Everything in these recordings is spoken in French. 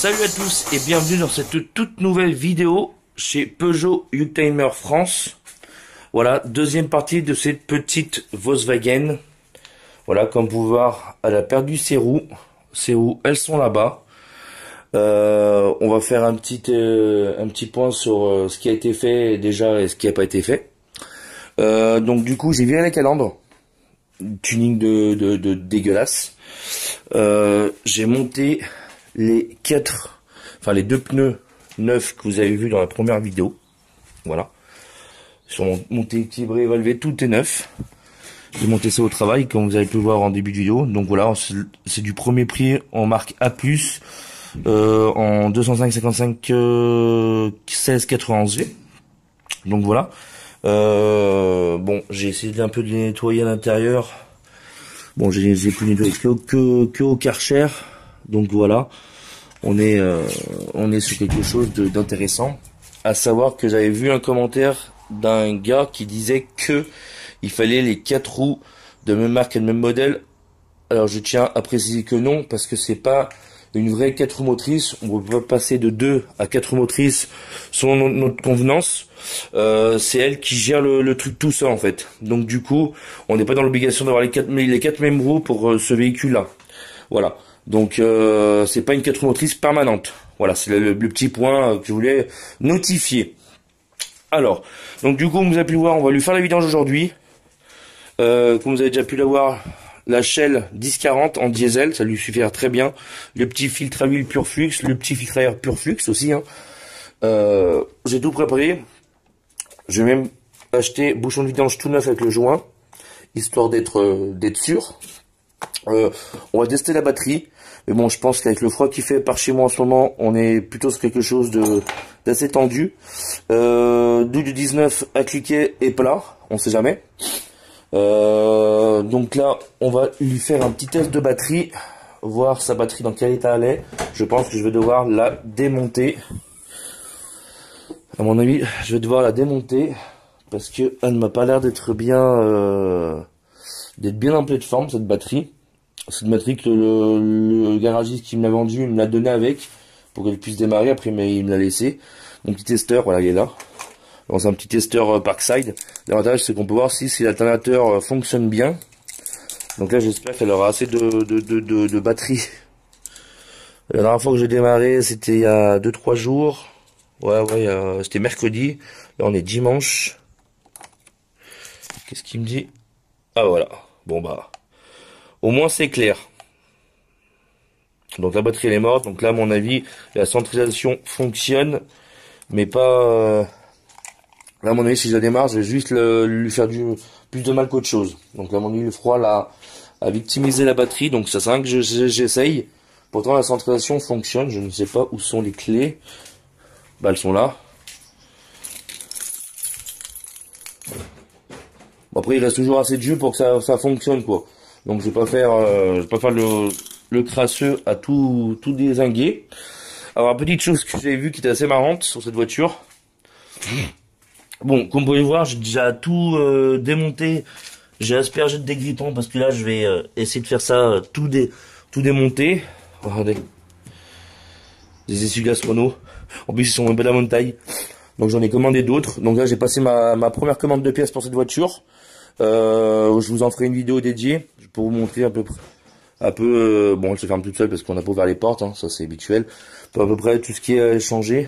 Salut à tous et bienvenue dans cette toute nouvelle vidéo chez Peugeot Youngtimer France. Voilà, deuxième partie de cette petite Volkswagen. Voilà, comme vous pouvez voir, elle a perdu ses roues. Ses roues, elles sont là-bas. On va faire un petit point sur ce qui a été fait déjà et ce qui n'a pas été fait. Donc du coup, j'ai viré les calandres. Tuning de dégueulasse. J'ai monté les les deux pneus neufs que vous avez vu dans la première vidéo. Voilà. Ils sont montés, équilibrés, évalués, tout est neuf. J'ai monté ça au travail, comme vous avez pu le voir en début de vidéo. Donc voilà, c'est du premier prix en marque A+, en 205/55 1691V. Donc voilà. Bon, j'ai essayé un peu de les nettoyer à l'intérieur. Bon, je les ai plus nettoyés que au Karcher. Donc voilà, on est sur quelque chose d'intéressant. À savoir que j'avais vu un commentaire d'un gars qui disait que il fallait les 4 roues de même marque et de même modèle. Alors je tiens à préciser que non, parce que c'est pas une vraie 4 roues motrices. On peut pas passer de 2 à 4 roues motrices selon notre convenance. C'est elle qui gère le truc tout ça en fait. Donc du coup, on n'est pas dans l'obligation d'avoir les 4 mêmes roues pour ce véhicule-là. Voilà. Donc c'est pas une 4 roues motrices permanente. Voilà, c'est le petit point que je voulais notifier. Alors, donc du coup, vous avez pu voir, on va lui faire la vidange aujourd'hui. Comme vous avez déjà pu la voir, la Shell 1040 en diesel, ça lui suffira très bien. Le petit filtre à huile Purflux, le petit filtre à air Purflux aussi. Hein. J'ai tout préparé. Je vais même acheter bouchon de vidange tout neuf avec le joint, histoire d'être sûr. On va tester la batterie. Mais bon, je pense qu'avec le froid qui fait par chez moi en ce moment, on est plutôt sur quelque chose d'assez tendu. Du 19 à cliquer et plat, on sait jamais. Donc là, on va lui faire un petit test de batterie, voir sa batterie dans quel état elle est. Je pense que je vais devoir la démonter. À mon avis, je vais devoir la démonter parce que elle ne m'a pas l'air d'être bien en pleine forme, cette batterie. C'est une batterie que le garagiste qui me l'a vendu, il me l'a donné avec pour qu'elle puisse démarrer. Après, mais il me l'a laissé. Mon petit testeur, voilà, il est là. Donc c'est un petit testeur Parkside. L'avantage, c'est qu'on peut voir si l'alternateur fonctionne bien. Donc là, j'espère qu'elle aura assez de batterie. La dernière fois que j'ai démarré, c'était il y a 2-3 jours. Ouais, c'était mercredi. Là, on est dimanche. Qu'est-ce qu'il me dit? Ah, voilà. Bon, bah... Au moins c'est clair. Donc la batterie elle est morte. Donc là à mon avis la centralisation fonctionne. Mais pas... Là à mon avis si je la démarre je vais juste lui faire plus de mal qu'autre chose. Donc là à mon avis le froid a victimisé la batterie. Donc ça sert à rien que j'essaye. Pourtant la centralisation fonctionne, je ne sais pas où sont les clés. Bah elles sont là. Bon, après il reste toujours assez de jus pour que ça fonctionne quoi. Donc je vais pas faire le crasseux à tout dézinguer. Alors petite chose que j'ai vue qui était assez marrante sur cette voiture. Bon, comme vous pouvez voir, j'ai déjà tout démonté. J'ai aspergé de dégrippant parce que là je vais essayer de faire ça tout démonter. Regardez. Des essuie-glaces Renault. En plus ils sont même pas de la bonne taille. Donc j'en ai commandé d'autres. Donc là j'ai passé ma première commande de pièces pour cette voiture. Je vous en ferai une vidéo dédiée pour vous montrer bon elle se ferme toute seule parce qu'on a pas ouvert les portes, hein, ça c'est habituel. À peu près tout ce qui est changé.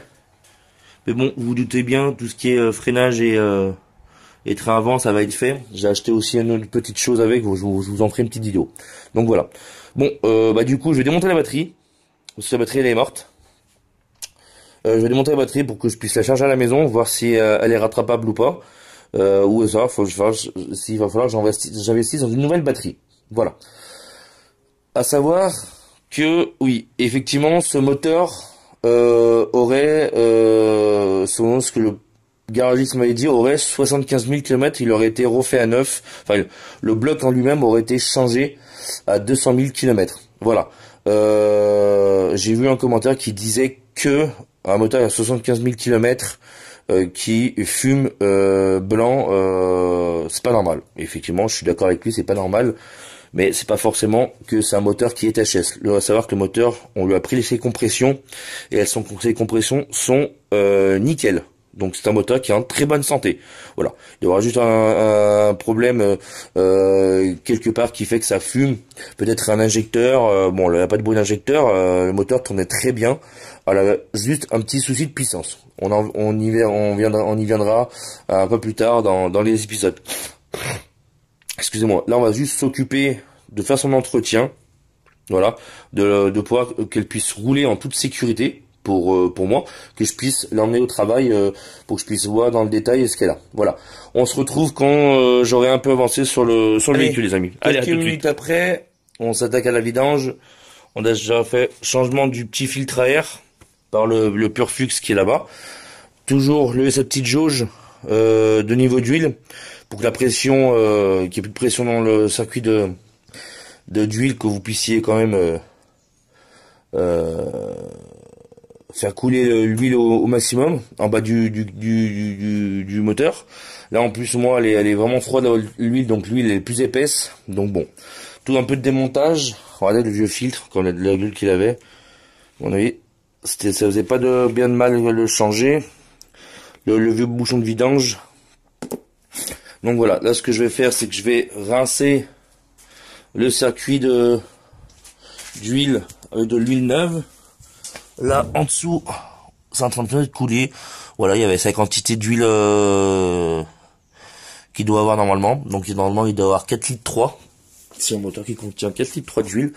Mais bon, vous vous doutez bien, tout ce qui est freinage et train avant, ça va être fait. J'ai acheté aussi une autre petite chose avec, je vous en ferai une petite vidéo. Donc voilà. Bon, bah du coup, je vais démonter la batterie. Parce que la batterie, elle est morte. Je vais démonter la batterie pour que je puisse la charger à la maison, voir si elle est rattrapable ou pas. Ou ça, s'il va falloir que j'investisse dans une nouvelle batterie. Voilà. À savoir que, oui, effectivement, ce moteur aurait, selon ce que le garagiste m'avait dit, aurait 75 000 km, il aurait été refait à neuf. Enfin, le bloc en lui-même aurait été changé à 200 000 km. Voilà. J'ai vu un commentaire qui disait que un moteur à 75 000 km qui fume blanc, c'est pas normal. Et effectivement, je suis d'accord avec lui, c'est pas normal. Mais c'est pas forcément que c'est un moteur qui est HS. Il faut savoir que le moteur, on lui a pris ses compressions et ces compressions sont nickel. Donc c'est un moteur qui est en très bonne santé. Voilà. Il y aura juste un problème quelque part qui fait que ça fume. Peut-être un injecteur. Bon, il n'y a pas de bruit d'injecteur. Le moteur tournait très bien. Alors juste un petit souci de puissance. On y viendra un peu plus tard dans les épisodes. Excusez-moi. Là, on va juste s'occuper de faire son entretien. Voilà. De pouvoir qu'elle puisse rouler en toute sécurité pour moi, que je puisse l'emmener au travail pour que je puisse voir dans le détail ce qu'elle a. Voilà. On se retrouve quand j'aurai un peu avancé sur le véhicule, les amis. Allez, quelques minutes après, on s'attaque à la vidange. On a déjà fait changement du petit filtre à air par le Purflux qui est là-bas. Toujours cette petite jauge de niveau d'huile pour que la pression, qu'il n'y ait plus de pression dans le circuit d'huile, que vous puissiez quand même faire couler l'huile au maximum en bas du moteur. Là en plus moi elle est vraiment froide l'huile, donc l'huile est plus épaisse. Donc bon, tout un peu de démontage. Regardez le vieux filtre, comme la gueule qu'il avait. À mon avis, ça faisait pas bien de mal de le changer. Le vieux bouchon de vidange. Donc voilà, là ce que je vais faire, c'est que je vais rincer le circuit d'huile avec de l'huile neuve. Là en dessous, c'est en train de couler. Voilà, il y avait sa quantité d'huile qu'il doit avoir normalement. Donc normalement il doit avoir 4 litres 3. C'est un moteur qui contient 4 litres 3 d'huile.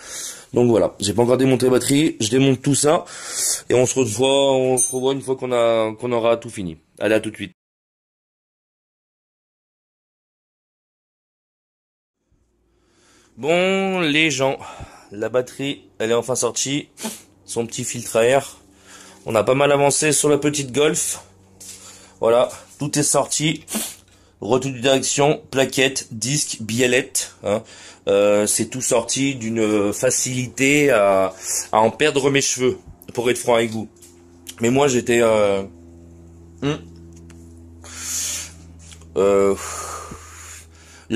Donc voilà, j'ai pas encore démonté la batterie, je démonte tout ça et on se revoit une fois qu'on aura tout fini. Allez, à tout de suite. Bon les gens, la batterie elle est enfin sortie, son petit filtre à air. On a pas mal avancé sur la petite Golf. Voilà, tout est sorti. Retour de direction, plaquette, disque, biellette. Hein. C'est tout sorti d'une facilité à en perdre mes cheveux, pour être franc avec vous. Mais moi j'étais... Là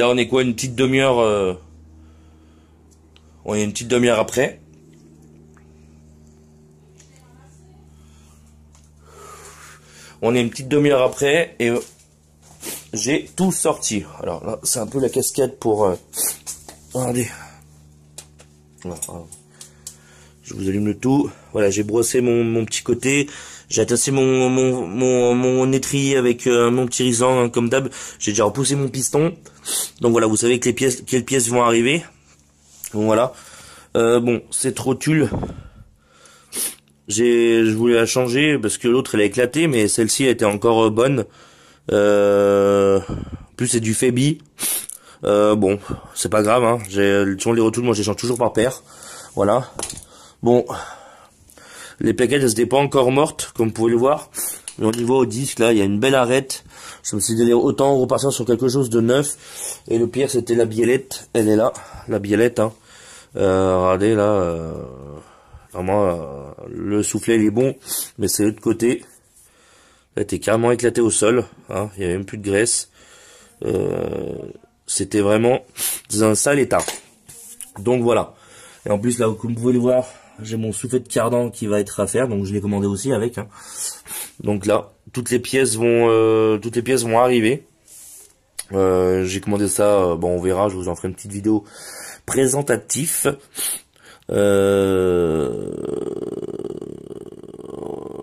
on est quoi, une petite demi-heure... On est une petite demi-heure après. On est une petite demi-heure après et j'ai tout sorti. Alors là, c'est un peu la cascade pour... Regardez. Voilà. Je vous allume le tout. Voilà, j'ai brossé mon petit côté. J'ai attaché mon étrier avec mon petit risan, hein, comme d'hab. J'ai déjà repoussé mon piston. Donc voilà, vous savez que quelles pièces vont arriver. Donc voilà. Bon, cette rotule, je voulais la changer parce que l'autre elle a éclaté, mais celle-ci était encore bonne. En plus c'est du Febi. Bon, c'est pas grave. Hein. Sur les rotules, moi je les change toujours par paire. Voilà. Bon, les plaquettes, elles n'étaient pas encore mortes, comme vous pouvez le voir. Mais au niveau au disque, là, il y a une belle arête. Je me suis dit autant repartir sur quelque chose de neuf. Et le pire, c'était la biellette. Elle est là, la biellette. Hein. Regardez, là, vraiment, le soufflet, il est bon. Mais c'est l'autre côté. Elle était carrément éclatée au sol. Hein. Il n'y avait même plus de graisse. C'était vraiment dans un sale état. Donc voilà. Et en plus, là, comme vous pouvez le voir, j'ai mon soufflet de cardan qui va être à faire. Donc je l'ai commandé aussi avec. Hein. Donc là, toutes les pièces vont arriver. J'ai commandé ça, bon on verra, je vous en ferai une petite vidéo présentatif.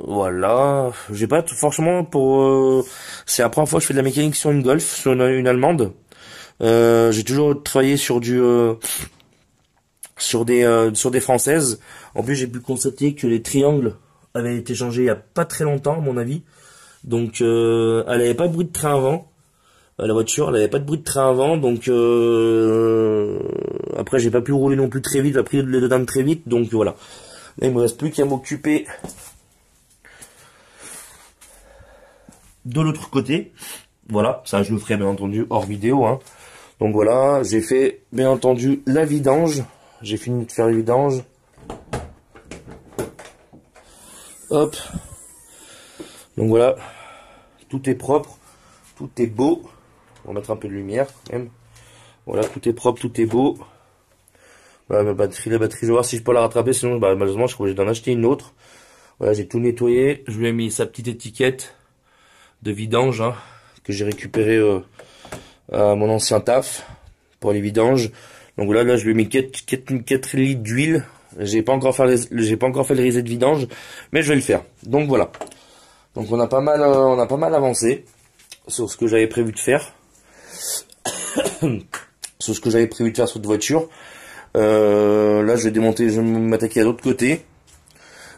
Voilà, j'ai pas franchement pour c'est la première fois que je fais de la mécanique sur une Golf, sur une allemande. J'ai toujours travaillé sur sur des françaises. En plus, j'ai pu constater que les triangles avaient été changés il y a pas très longtemps, à mon avis. Donc, elle avait pas de bruit de train avant. La voiture, elle avait pas de bruit de train avant. Donc, après, j'ai pas pu rouler non plus très vite. J'ai pris les deux dames très vite. Donc, voilà. Là, il me reste plus qu'à m'occuper de l'autre côté. Voilà. Ça, je le ferai bien entendu hors vidéo. Hein. Donc, voilà. J'ai fait, bien entendu, la vidange. J'ai fini de faire la vidange. Hop. Donc voilà, tout est propre, tout est beau. On va mettre un peu de lumière quand même. Voilà, tout est propre, tout est beau. Voilà, la batterie, je vais voir si je peux la rattraper, sinon malheureusement je suis obligé d'en acheter une autre. Voilà, j'ai tout nettoyé. Je lui ai mis sa petite étiquette de vidange hein, que j'ai récupéré à mon ancien taf pour les vidanges. Donc voilà, là je lui ai mis 4 litres d'huile. J'ai pas encore fait le reset de vidange, mais je vais le faire. Donc voilà. Donc on a pas mal avancé sur ce que j'avais prévu de faire. Sur ce que j'avais prévu de faire sur cette voiture. Là je vais démonter, je vais m'attaquer à l'autre côté.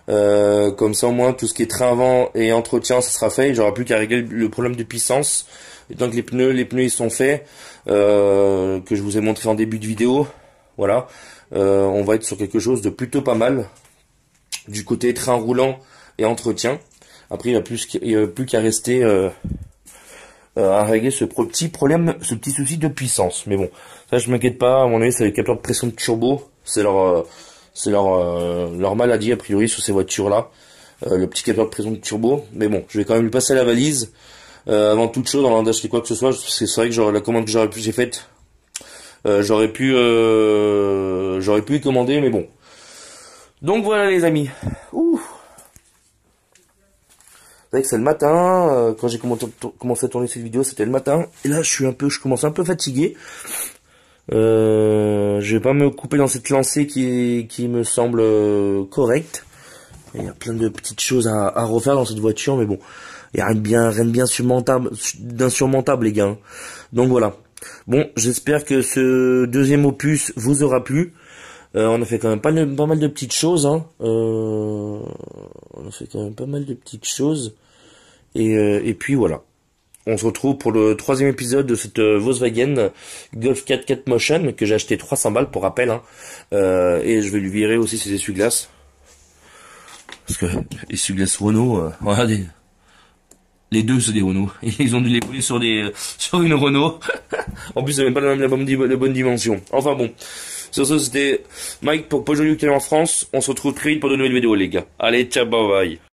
Comme ça au moins tout ce qui est train avant et entretien ça sera fait. J'aurai plus qu'à régler le problème de puissance. Et donc les pneus ils sont faits. Que je vous ai montré en début de vidéo. Voilà. On va être sur quelque chose de plutôt pas mal. Du côté train roulant et entretien. Après, il n'y a plus qu'à rester à régler ce petit problème, ce petit souci de puissance. Mais bon, ça je m'inquiète pas. À mon avis, c'est les capteurs de pression de turbo. C'est leur maladie a priori sur ces voitures-là. Le petit capteur de pression de turbo. Mais bon, je vais quand même lui passer la valise avant toute chose, avant d'acheter quoi que ce soit. Parce que c'est vrai que la commande que j'ai faite, j'aurais pu y commander, mais bon. Donc voilà les amis. Ouh. C'est vrai que c'est le matin, quand j'ai commencé à tourner cette vidéo, c'était le matin. Et là, je commence un peu fatigué. Je vais pas me couper dans cette lancée qui me semble correcte. Il y a plein de petites choses à refaire dans cette voiture, mais bon, il y a rien de bien d'insurmontable, les gars. Hein. Donc voilà. Bon, j'espère que ce deuxième opus vous aura plu. On a fait quand même pas mal de petites choses. Hein. On a fait quand même pas mal de petites choses. Et puis voilà. On se retrouve pour le 3e épisode de cette Volkswagen Golf 4 Motion que j'ai acheté 300 balles pour rappel. Hein. Et je vais lui virer aussi ses essuie-glaces. Parce que essuie-glaces Renault, regardez. Les deux c'est des Renault. Ils ont dû les coller sur une Renault. En plus, c'est même pas la bonne dimension. Enfin bon. Sur ce, c'était Mike pour Peugeot UK en France. On se retrouve très vite pour de nouvelles vidéos, les gars. Allez, ciao, bye bye.